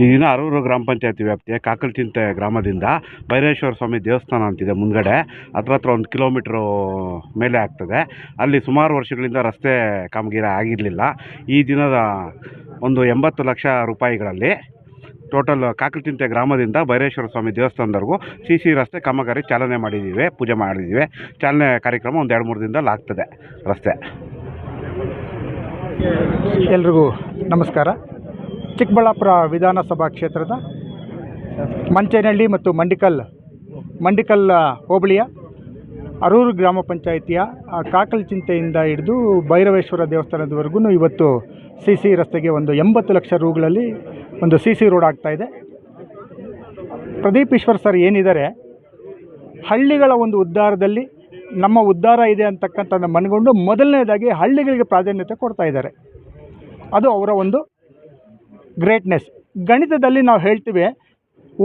ಈ ದಿನ ಅರೂರು ಗ್ರಾಮ ಪಂಚಾಯತಿ ವ್ಯಾಪ್ತಿಯ ಕಾಕಲಚಿಂತೆ ಗ್ರಾಮದಿಂದ ಭೈರವೇಶ್ವರ ಸ್ವಾಮಿ ದೇವಸ್ಥಾನ ಅಂತಿದೆ ಮುಂದ್ಗಡೆ. ಹತ್ರ 1 ಕಿಲೋಮೀಟ್ರು ಮೇಲೆ ಆಗ್ತದೆ. ಅಲ್ಲಿ ಸುಮಾರು ವರ್ಷಗಳಿಂದ ರಸ್ತೆ ಕಾಮಗಾರಿ ಆಗಿರಲಿಲ್ಲ. ಈ ದಿನದ ಒಂದು 80 ಲಕ್ಷ ರೂಪಾಯಿಗಳಲ್ಲಿ ಟೋಟಲ್ ಕಾಕಲಚಿಂತೆ ಗ್ರಾಮದಿಂದ ಭೈರವೇಶ್ವರ ಸ್ವಾಮಿ ದೇವಸ್ಥಾನದವರೆಗೂ ಸಿ ರಸ್ತೆ ಕಾಮಗಾರಿ ಚಾಲನೆ ಮಾಡಿದ್ದೀವಿ, ಪೂಜೆ ಮಾಡಿದ್ದೀವಿ. ಚಾಲನೆ ಕಾರ್ಯಕ್ರಮ ಒಂದು 2-3 ದಿನದಲ್ಲಿ ಆಗ್ತದೆ ರಸ್ತೆ. ಎಲ್ರಿಗೂ ನಮಸ್ಕಾರ. ಚಿಕ್ಕಬಳ್ಳಾಪುರ ವಿಧಾನಸಭಾ ಕ್ಷೇತ್ರದ ಮಂಚೇನಹಳ್ಳಿ ಮತ್ತು ಮಂಡಿಕಲ್ ಹೋಬಳಿಯ ಅರೂರು ಗ್ರಾಮ ಪಂಚಾಯಿತಿಯ ಕಾಕಲಚಿಂತೆಯಿಂದ ಹಿಡಿದು ಭೈರವೇಶ್ವರ ದೇವಸ್ಥಾನದವರೆಗೂ ಇವತ್ತು ಸಿ ರಸ್ತೆಗೆ ಒಂದು 80 ಲಕ್ಷ ರೂಗಳಲ್ಲಿ ಒಂದು ಸಿ ರೋಡ್ ಆಗ್ತಾಯಿದೆ. ಪ್ರದೀಪ್ ಈಶ್ವರ್ ಸರ್ ಏನಿದ್ದಾರೆ, ಹಳ್ಳಿಗಳ ಒಂದು ಉದ್ಧಾರದಲ್ಲಿ ನಮ್ಮ ಉದ್ಧಾರ ಇದೆ ಅಂತಕ್ಕಂಥದ್ದು ಮನಗೊಂಡು ಮೊದಲನೇದಾಗಿ ಹಳ್ಳಿಗಳಿಗೆ ಪ್ರಾಧಾನ್ಯತೆ ಕೊಡ್ತಾ ಇದ್ದಾರೆ. ಅದು ಅವರ ಒಂದು ಗ್ರೇಟ್ನೆಸ್. ಗಣಿತದಲ್ಲಿ ನಾವು ಹೇಳ್ತೀವಿ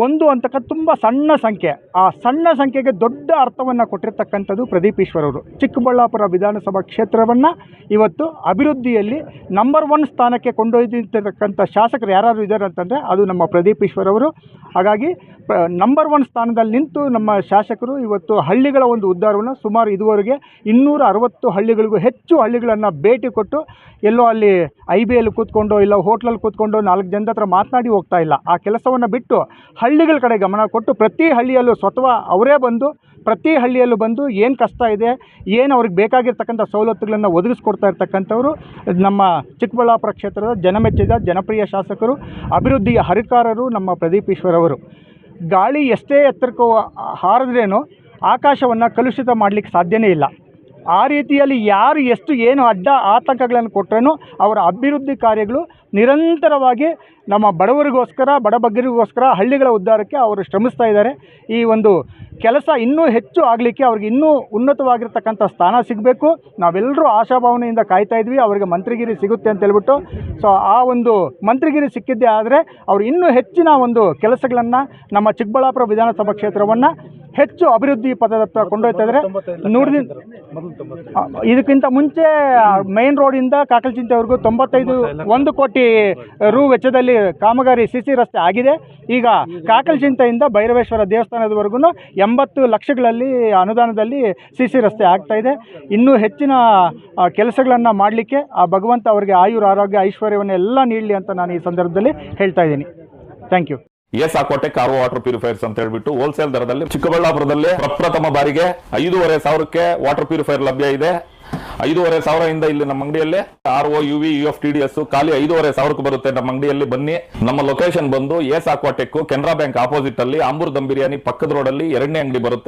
1 ಅಂತಕ್ಕ ತುಂಬ ಸಣ್ಣ ಸಂಖ್ಯೆ. ಆ ಸಣ್ಣ ಸಂಖ್ಯೆಗೆ ದೊಡ್ಡ ಅರ್ಥವನ್ನು ಕೊಟ್ಟಿರ್ತಕ್ಕಂಥದ್ದು ಪ್ರದೀಪ್ ಈಶ್ವರ್ ಅವರು. ಚಿಕ್ಕಬಳ್ಳಾಪುರ ವಿಧಾನಸಭಾ ಕ್ಷೇತ್ರವನ್ನು ಇವತ್ತು ಅಭಿವೃದ್ಧಿಯಲ್ಲಿ ನಂಬರ್ 1 ಸ್ಥಾನಕ್ಕೆ ಕೊಂಡೊಯ್ದಿರ್ತಕ್ಕಂಥ ಶಾಸಕರು ಯಾರು ಇದ್ದಾರೆ ಅಂತಂದರೆ ಅದು ನಮ್ಮ ಪ್ರದೀಪ್ ಈಶ್ವರ್ ಅವರು. ಹಾಗಾಗಿ ನಂಬರ್ 1 ಸ್ಥಾನದಲ್ಲಿ ನಿಂತು ನಮ್ಮ ಶಾಸಕರು ಇವತ್ತು ಹಳ್ಳಿಗಳ ಒಂದು ಉದ್ಧಾರವನ್ನು ಸುಮಾರು ಇದುವರೆಗೆ 260 ಹಳ್ಳಿಗಳಿಗೂ ಹೆಚ್ಚು ಹಳ್ಳಿಗಳನ್ನು ಭೇಟಿ ಕೊಟ್ಟು ಎಲ್ಲೋ ಅಲ್ಲಿ IBಯಲ್ಲಿ ಕೂತ್ಕೊಂಡು ಇಲ್ಲ ಹೋಟ್ಲಲ್ಲಿ ಕೂತ್ಕೊಂಡು 4 ಜನದ ಹತ್ರ ಮಾತನಾಡಿ ಹೋಗ್ತಾ ಇಲ್ಲ. ಆ ಕೆಲಸವನ್ನು ಬಿಟ್ಟು ಹಳ್ಳಿಗಳ ಕಡೆ ಗಮನ ಕೊಟ್ಟು ಪ್ರತಿ ಹಳ್ಳಿಯಲ್ಲೂ ಸ್ವತಃ ಅವರೇ ಬಂದು ಪ್ರತಿ ಹಳ್ಳಿಯಲ್ಲೂ ಬಂದು ಏನು ಕಷ್ಟ ಇದೆ, ಏನು ಅವ್ರಿಗೆ ಬೇಕಾಗಿರ್ತಕ್ಕಂಥ ಸವಲತ್ತುಗಳನ್ನು ಒದಗಿಸ್ಕೊಡ್ತಾ ಇರ್ತಕ್ಕಂಥವ್ರು ನಮ್ಮ ಚಿಕ್ಕಬಳ್ಳಾಪುರ ಕ್ಷೇತ್ರದ ಜನಮೆಚ್ಚಿದ ಜನಪ್ರಿಯ ಶಾಸಕರು, ಅಭಿವೃದ್ಧಿಯ ಹರಿಕಾರರು ನಮ್ಮ ಪ್ರದೀಪ್ ಈಶ್ವರ್ ಅವರು. ಗಾಳಿ ಎಷ್ಟೇ ಎತ್ತರಕ್ಕೂ ಹಾರಿದ್ರೇನು ಆಕಾಶವನ್ನು ಕಲುಷಿತ ಮಾಡಲಿಕ್ಕೆ ಸಾಧ್ಯನೇ ಇಲ್ಲ. ಆ ರೀತಿಯಲ್ಲಿ ಯಾರು ಎಷ್ಟು ಏನು ಅಡ್ಡ ಆತಂಕಗಳನ್ನು ಕೊಟ್ಟರೇನೋ ಅವರ ಅಭಿವೃದ್ಧಿ ಕಾರ್ಯಗಳು ನಿರಂತರವಾಗಿ ನಮ್ಮ ಬಡವರಿಗೋಸ್ಕರ ಬಡಬಗ್ಗರಿಗೋಸ್ಕರ ಹಳ್ಳಿಗಳ ಉದ್ಧಾರಕ್ಕೆ ಅವರು ಶ್ರಮಿಸ್ತಾ ಇದ್ದಾರೆ. ಈ ಒಂದು ಕೆಲಸ ಇನ್ನೂ ಹೆಚ್ಚು ಆಗಲಿಕ್ಕೆ ಅವ್ರಿಗೆ ಇನ್ನೂ ಉನ್ನತವಾಗಿರ್ತಕ್ಕಂಥ ಸ್ಥಾನ ಸಿಗಬೇಕು. ನಾವೆಲ್ಲರೂ ಆಶಾಭಾವನೆಯಿಂದ ಕಾಯ್ತಾ ಇದ್ವಿ ಅವರಿಗೆ ಮಂತ್ರಿಗಿರಿ ಸಿಗುತ್ತೆ ಅಂತ ಹೇಳ್ಬಿಟ್ಟು. ಸೊ ಆ ಒಂದು ಮಂತ್ರಿಗಿರಿ ಸಿಕ್ಕಿದ್ದೇ ಆದರೆ ಅವರು ಇನ್ನೂ ಹೆಚ್ಚಿನ ಒಂದು ಕೆಲಸಗಳನ್ನು ನಮ್ಮ ಚಿಕ್ಕಬಳ್ಳಾಪುರ ವಿಧಾನಸಭಾ ಕ್ಷೇತ್ರವನ್ನು ಹೆಚ್ಚು ಅಭಿವೃದ್ಧಿ ಪಥದತ್ತ ಕೊಂಡೊಯ್ತಾ ಇದ್ದಾರೆ. ನೋಡಿದ ಇದಕ್ಕಿಂತ ಮುಂಚೆ ಮೈನ್ ರೋಡಿಂದ ಕಾಕಲಚಿಂತೆವರೆಗೂ 1 ಕೋಟಿ ರು ವೆಚ್ಚದಲ್ಲಿ ಕಾಮಗಾರಿ ಸಿ ರಸ್ತೆ ಆಗಿದೆ. ಈಗ ಕಾಕಲಚಿಂತೆಯಿಂದ ಭೈರವೇಶ್ವರ ದೇವಸ್ಥಾನದವರೆಗೂ 80 ಲಕ್ಷಗಳಲ್ಲಿ ಅನುದಾನದಲ್ಲಿ ಸಿ ರಸ್ತೆ ಆಗ್ತಾಯಿದೆ. ಇನ್ನೂ ಹೆಚ್ಚಿನ ಕೆಲಸಗಳನ್ನು ಮಾಡಲಿಕ್ಕೆ ಆ ಭಗವಂತ ಅವರಿಗೆ ಆರೋಗ್ಯ ಐಶ್ವರ್ಯವನ್ನು ಎಲ್ಲ ನೀಡಲಿ ಅಂತ ನಾನು ಈ ಸಂದರ್ಭದಲ್ಲಿ ಹೇಳ್ತಾ ಇದ್ದೀನಿ. Thank you. ಆಕೋಟೆ ಕಾರ್ ವಾಟರ್ ಪ್ಯೂರಿಫೈರ್ಸ್ ಅಂತ ಹೇಳ್ಬಿಟ್ಟು ಹೋಲ್ಸೇಲ್ ದರದಲ್ಲಿ ಚಿಕ್ಕಬಳ್ಳಾಪುರದಲ್ಲಿ ಪ್ರಪ್ರಥಮ ಬಾರಿಗೆ 5,500ಕ್ಕೆ ವಾಟರ್ ಪ್ಯೂರಿಫೈರ್ ಲಭ್ಯ ಇದೆ. 5,500 ಇಂದ ಇಲ್ಲಿ ನಮ್ಮ ಅಂಗಡಿಯಲ್ಲಿ RO UV UF TDS ಖಾಲಿ 5,500ಕ್ಕೆ ಬರುತ್ತೆ. ನಮ್ಮ ಅಂಗಡಿಯಲ್ಲಿ ಬನ್ನಿ. ನಮ್ಮ ಲೊಕೇಶನ್ ಬಂದು ಆಕೋಟೆಕ್ ಕೆನರಾ ಬ್ಯಾಂಕ್ ಆಪೋಸಿಟ್ ಅಲ್ಲಿ ಆಂಬೂರ್ ದಮ್ ಬಿರಿಯಾನಿ ಪಕ್ಕದ ರೋಡ್ ಅಲ್ಲಿ 2ನೇ ಅಂಗಡಿ ಬರುತ್ತೆ.